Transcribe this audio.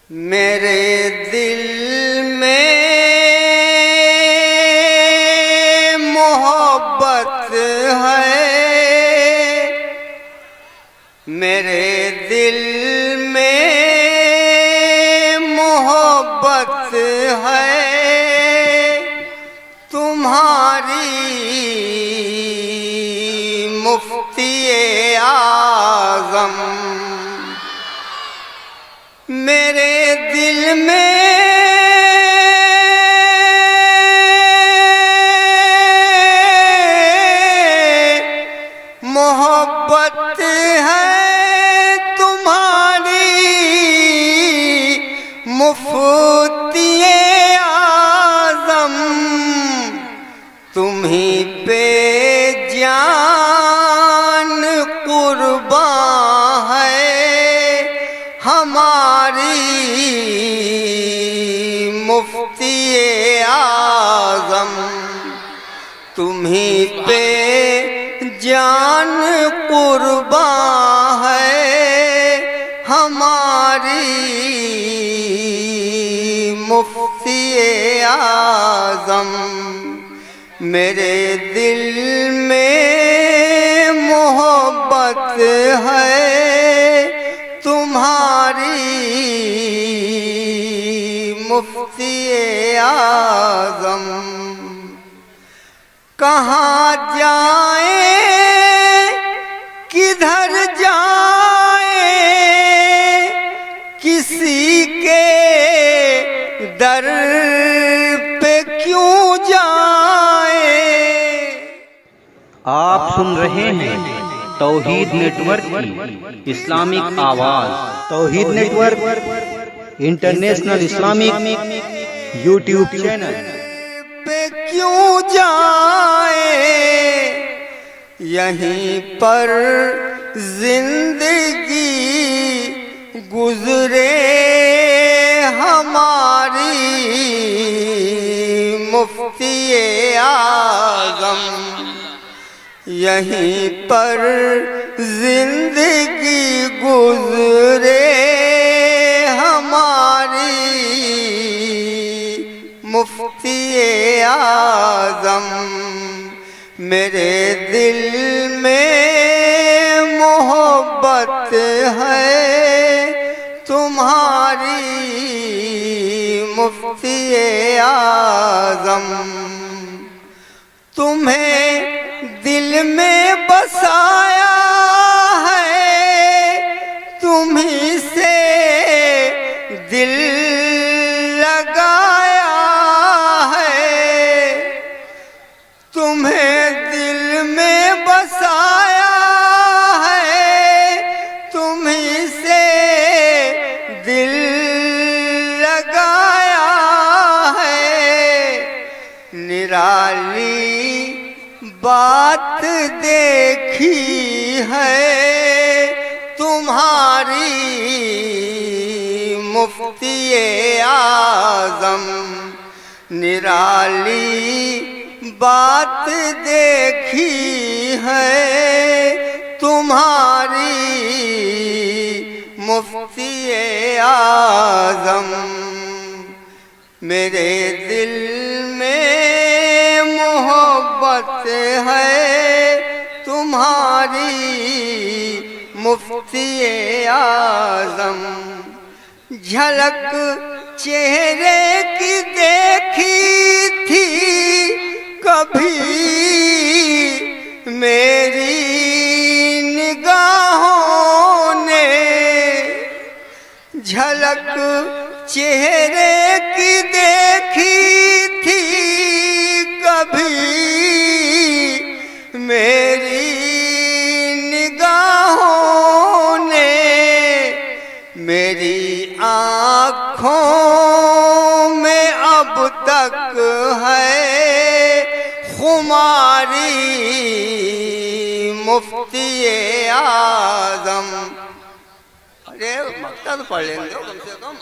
मेरे दिल में मोहब्बत है, मेरे दिल में मोहब्बत है तुम्हारी मुफ्ती आज़म। मेरे दिल में मोहब्बत है तुम्हारी मुफ्ती आज़म। तुम्हीं पे जान कुर्बान है हमारी मुफ्ती आज़म। तुम्हीं पे जान कुर्बान है हमारी मुफ्ती आज़म। मेरे दिल में मोहब्बत है तुम्हारी मुफ्ती आज़म। कहाँ जाए किधर जाए किसी के दर पे क्यों जाए। आप सुन रहे हैं तौहीद नेटवर्क की इस्लामिक आवाज़। Tauheed network international Islamic YouTube channel पे क्यों जाए। यहीं पर जिंदगी गुजरे हमारी मुफ्ती आज़म। यहीं पर जिंदगी गुजरे हमारी मुफ्ती आज़म। मेरे दिल में मोहब्बत है तुम्हारी मुफ्ती आज़म। तुम्हें दिल में बसाया है तुम्हीं से दिल लगाया है। तुम्हें दिल में बसाया है तुम्हीं से दिल लगाया है। निराली बात देखी है तुम्हारी मुफ्ती आज़म। निराली बात देखी है तुम्हारी मुफ्ती आज़म। मेरे दिल में मोहब्बत है तुम्हारी मुफ्ती आज़म। झलक चेहरे की देखी थी कभी मेरी निगाहों ने। झलक चेहरे की देखी थी कभी मेरी निगाहों ने। मेरी आँखों में अब तक है खुमारी मुफ्ती आज़म। अरे मक्ता तो पढ़ लेंगे कम से कम।